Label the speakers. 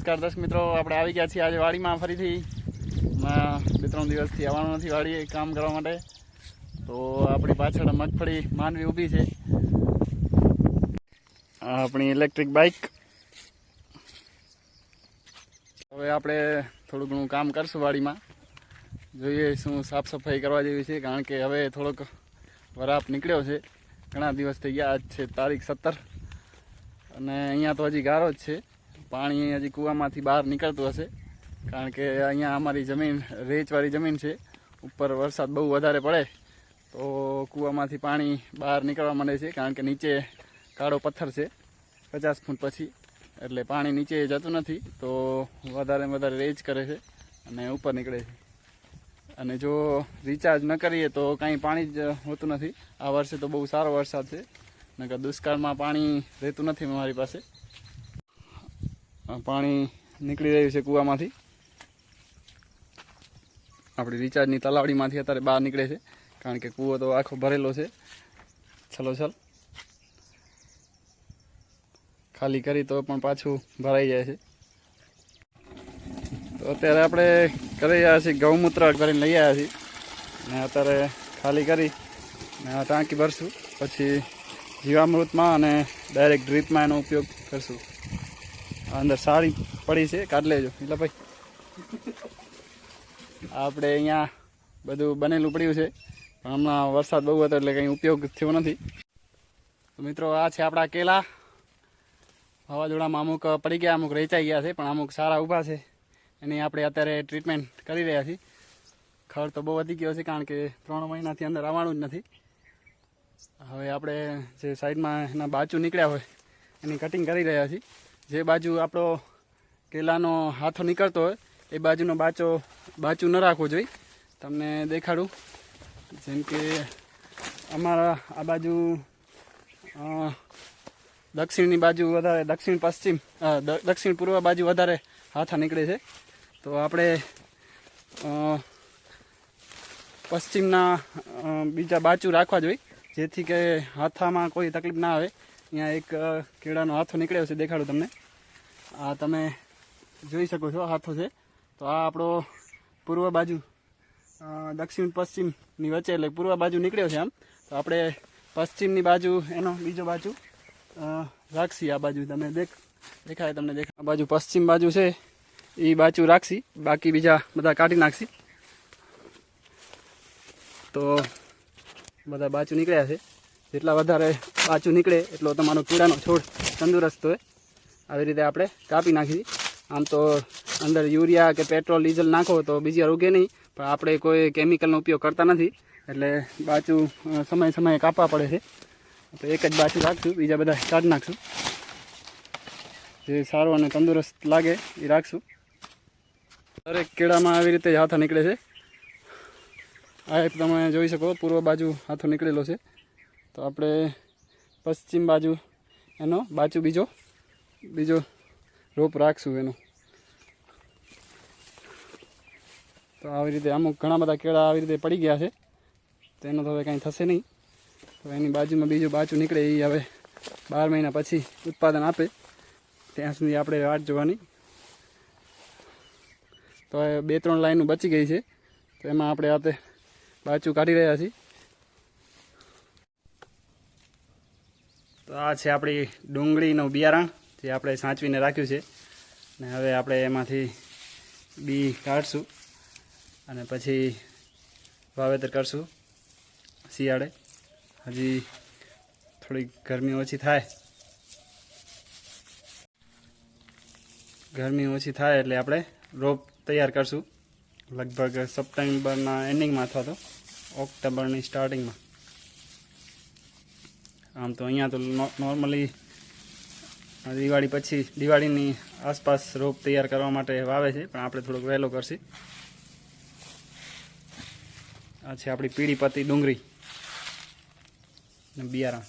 Speaker 1: નમસ્કાર દર્શક મિત્રો, આપણે આવી ગયા છીએ આજે વાડીમાં ફરીથી. 2-3 દિવસથી આવવાનું નથી વાડીએ કામ કરવા માટે. તો આપણી પાછળ મગફળી માંડવી ઊભી છે. આપણી ઇલેક્ટ્રિક બાઇક. હવે આપણે થોડું ઘણું કામ કરશું વાડીમાં. જોઈએ શું સાફ સફાઈ કરવા જેવી છે, કારણ કે હવે થોડોક વરાપ નીકળ્યો છે. ઘણા દિવસ થઈ ગયા. આજ છે તારીખ 17 અને અહીંયા તો હજી ગારો જ છે. પાણી હજી કૂવામાંથી બહાર નીકળતું હશે, કારણ કે અહીંયા અમારી જમીન રેચવાળી જમીન છે. ઉપર વરસાદ બહુ વધારે પડે તો કૂવામાંથી પાણી બહાર નીકળવા માંડે છે, કારણ કે નીચે કાળો પથ્થર છે 50 ફૂટ પછી, એટલે પાણી નીચે જતું નથી. તો વધારે રેચ કરે છે અને ઉપર નીકળે છે. અને જો રિચાર્જ ન કરીએ તો કાંઈ પાણી જ હોતું નથી. આ વર્ષે તો બહુ સારો વરસાદ છે, નકર દુષ્કાળમાં પાણી રહેતું નથી મારી પાસે. પાણી નીકળી રહ્યું છે કૂવામાંથી. આપણી રિચાર્જની તલાવડીમાંથી અત્યારે બહાર નીકળે છે, કારણ કે કૂવો તો આખો ભરેલો છે. છલોછલ ખાલી કરી તો પણ પાછું ભરાઈ જાય છે. તો અત્યારે આપણે કરી રહ્યા છીએ ગૌમૂત્ર કરીને લઈ આવ્યા છીએ, ને અત્યારે ખાલી કરી ને આ ટાંકી ભરશું. પછી જીવામૃતમાં અને ડાયરેક્ટ ડ્રીપમાં એનો ઉપયોગ કરશું. અંદર સારી પડી છે, કાઢી લેજો. એટલે ભાઈ આપણે અહીંયા બધું બનેલું પડ્યું છે, પણ હમણાં વરસાદ બહુ હતો એટલે કંઈ ઉપયોગ થયો નથી. તો મિત્રો, આ છે આપણા કેલા. વાવાઝોડામાં અમુક પડી ગયા, અમુક રેચાઈ ગયા છે, પણ અમુક સારા ઊભા છે. એની આપણે અત્યારે ટ્રીટમેન્ટ કરી રહ્યા છીએ. ખડ તો બહુ વધી ગયો છે, કારણ કે 3 મહિનાથી અંદર આવવાનું જ નથી. હવે આપણે જે સાઈડમાં એના બાચું નીકળ્યા હોય એની કટિંગ કરી રહ્યા છીએ. જે બાજુ આપણો કેલાનો હાથો નીકળતો હોય એ બાજુનો બાચું ન રાખવું જોઈએ. તમને દેખાડું. જેમ કે અમારા આ બાજુ દક્ષિણની બાજુ વધારે, દક્ષિણ પૂર્વ બાજુ વધારે હાથા નીકળે છે. તો આપણે પશ્ચિમના બીજા બાચું રાખવા જોઈએ, જેથી કે હાથામાં કોઈ તકલીફ ના આવે. અહીંયા એક કેળાનો હાથો નીકળ્યો છે, દેખાડું તમને. આ તમે જોઈ શકો છો, હાથો છે. તો આ આપણો પૂર્વ બાજુ દક્ષિણ પશ્ચિમની વચ્ચે, એટલે પૂર્વ બાજુ નીકળ્યો છે આમ. તો આપણે પશ્ચિમની બાજુ એનો બીજો બાજુ રાખશી. આ બાજુ તમે દેખાય તમને આ બાજુ પશ્ચિમ બાજુ છે એ બાજુ રાખશી, બાકી બીજા બધા કાઢી નાખશી. તો બધા બાજુ નીકળ્યા છે. જેટલા વધારે બાજુ નીકળે એટલો તમારો કેળાનો છોડ તંદુરસ્ત હોય. આવી રીતે આપણે કાપી નાખી. આમ તો અંદર યુરિયા કે પેટ્રોલ ડીઝલ નાખો તો બીજી વાર ઉગે નહીં, પણ આપણે કોઈ કેમિકલનો ઉપયોગ કરતા નથી, એટલે બાજુ સમયે કાપવા પડે છે. તો એક જ બાજુ રાખશું, બીજા બધા કાઢી નાખશું. જે સારું અને તંદુરસ્ત લાગે એ રાખશું. દરેક કેળામાં આવી રીતે હાથો નીકળે છે. આ એક તમે જોઈ શકો, પૂર્વ બાજુ હાથો નીકળેલો છે. તો આપણે પશ્ચિમ બાજુ એનો બીજો રોપ રાખશું એનો. તો આવી રીતે અમુક ઘણા બધા કેળા આવી રીતે પડી ગયા છે. તેનો તો હવે કાંઈ થશે નહીં. તો એની બાજુમાં બીજું બાજુ નીકળે, એ હવે 12 મહિના પછી ઉત્પાદન આપે. ત્યાં સુધી આપણે વાટ જોવાની. તો હવે 2-3 લાઈનો બચી ગઈ છે, તો એમાં આપણે આતે બાચું કાઢી રહ્યા છીએ. તો આ છે આપણી ડુંગળીનું બિયારણ, જે આપણે સાચવીને રાખ્યું છે. ને હવે આપણે એમાંથી બી કાઢશું અને પછી વાવેતર કરશું શિયાળે. હજી થોડીક ગરમી ઓછી થાય એટલે આપણે રોપ તૈયાર કરશું, લગભગ સપ્ટેમ્બરના એન્ડિંગમાં અથવા તો ઓક્ટોબરની સ્ટાર્ટિંગમાં. આમ તો અહીંયા તો નોર્મલી દિવાળીની આસપાસ રોપ તૈયાર કરવા માટે વાવે છે, પણ આપણે થોડોક વહેલો કરશું. આ છે આપણી પીળી પત્તી ડુંગળી બિયારણ.